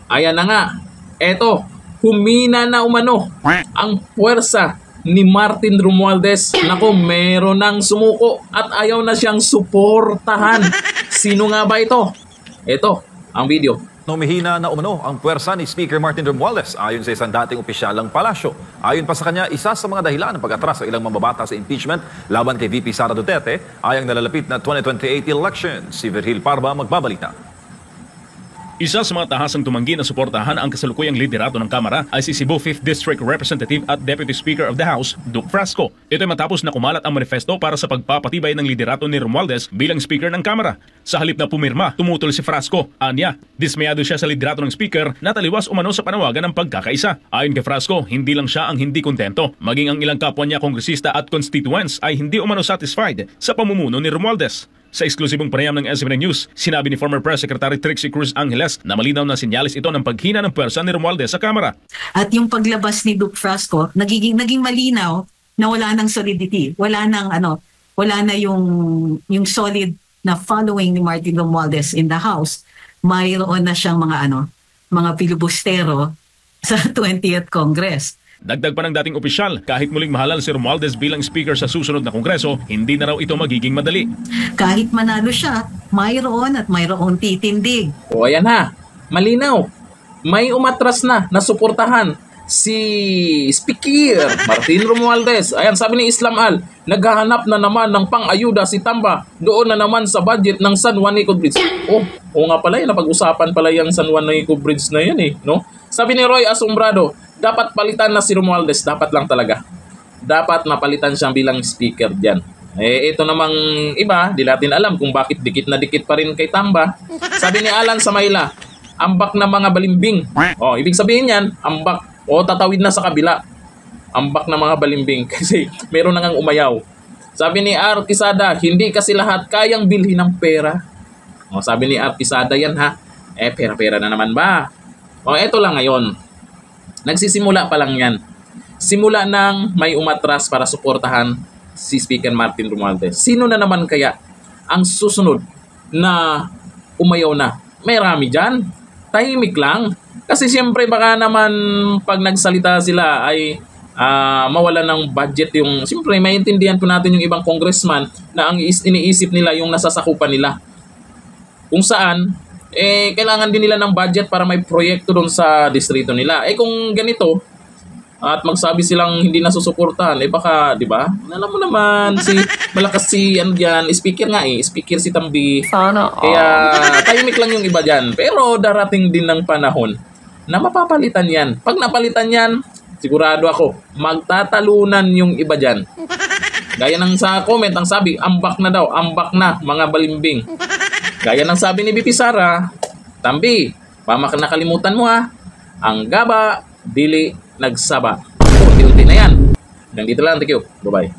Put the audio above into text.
Ayan na nga, eto, humina na umano ang puwersa ni Martin Romualdez. Nako, meron ng sumuko at ayaw na siyang suportahan. Sino nga ba ito? Ito, ang video. Humihina na umano ang puwersa ni Speaker Martin Romualdez ayon sa isang dating opisyalang palasyo. Ayon pa sa kanya, isa sa mga dahilan ng pag-atras sa ilang mamabata sa impeachment laban kay VP Sara Duterte ay ang nalalapit na 2028 election. Si Virgil Parba magbabalita. Isa sa mga tahasang tumanggi na suportahan ang kasalukuyang liderato ng Kamara ay si Cebu 5th District Representative at Deputy Speaker of the House, Duke Frasco. Ito ay matapos na kumalat ang manifesto para sa pagpapatibay ng liderato ni Romualdez bilang Speaker ng Kamara. Sa halip na pumirma, tumutol si Frasco. Anya, dismayado siya sa liderato ng Speaker na taliwas umano sa panawagan ng pagkakaisa. Ayon kay Frasco, hindi lang siya ang hindi kontento, maging ang ilang kapwa niya kongresista at constituents ay hindi umano satisfied sa pamumuno ni Romualdez. Sa eksklusibong panayam ng SMN News, sinabi ni former Press Secretary Trixie Cruz Angeles na malinaw na sinyalis ito ng paghina ng puwersa ni Romualdez sa Kamara. At yung paglabas ni Duke Frasco, naging malinaw na wala nang solidity, wala na yung solid na following ni Martin Romualdez in the House. Mayroon na siyang mga filibustero sa 20th Congress. Dagdag pa ng dating opisyal, kahit muling mahalal si Romualdez bilang speaker sa susunod na kongreso, hindi na raw ito magiging madali. Kahit manalo siya, mayroon titindig. O ayan ha, malinaw. May umatras na suportahan si Speaker Martin Romualdez. Ayan, sabi ni Islam Al, naghahanap na naman ng pang-ayuda si Tamba doon na naman sa budget ng San Juanico Bridge. Oo nga pala, napag-usapan pala yung San Juanico Bridge na yan no? Sabi ni Roy Asombrado, dapat palitan na si Romualdez, dapat lang talaga. Dapat mapalitan siyang bilang speaker diyan. Ito namang iba, di natin alam kung bakit dikit na dikit pa rin kay Tamba. Sabi ni Alan Samayla, ambak na mga balimbing. Ibig sabihin yan, ambak o tatawid na sa kabila. Ambak na mga balimbing kasi meron na ngang umayaw. Sabi ni R. Quisada, hindi kasi lahat kayang bilhin ng pera. Sabi ni R. Quisada yan ha. Pera-pera na naman ba? Eto lang ngayon. Nagsisimula pa lang yan. Simula nang may umatras para suportahan si Speaker Martin Romualdez. Sino na naman kaya ang susunod na umayaw na? May rami dyan. Tahimik lang. Kasi siyempre baka naman pag nagsalita sila ay mawala ng budget yung... Siyempre maintindihan po natin yung ibang congressman na ang iniisip nila yung nasasakupan nila. Kung saan... kailangan din nila ng budget para may proyekto doon sa distrito nila. Kung ganito, at magsabi silang hindi nasusuportahan, baka, di ba? Alam mo naman, malakas si, speaker nga speaker si Tambi. Sana. Kaya, tahimik lang yung iba dyan. Pero, darating din ng panahon na mapapalitan yan. Pag napalitan yan, sigurado ako, magtatalunan yung iba dyan. Gaya ng sa comment, ang sabi, ambak na daw, ambak na, mga balimbing. Gaya ng sabi ni BP Sara, Tambi, nakalimutan mo ang gaba, dili, nagsaba. Unti-unti na yan. Hanggang dito lang, thank you. Bye-bye.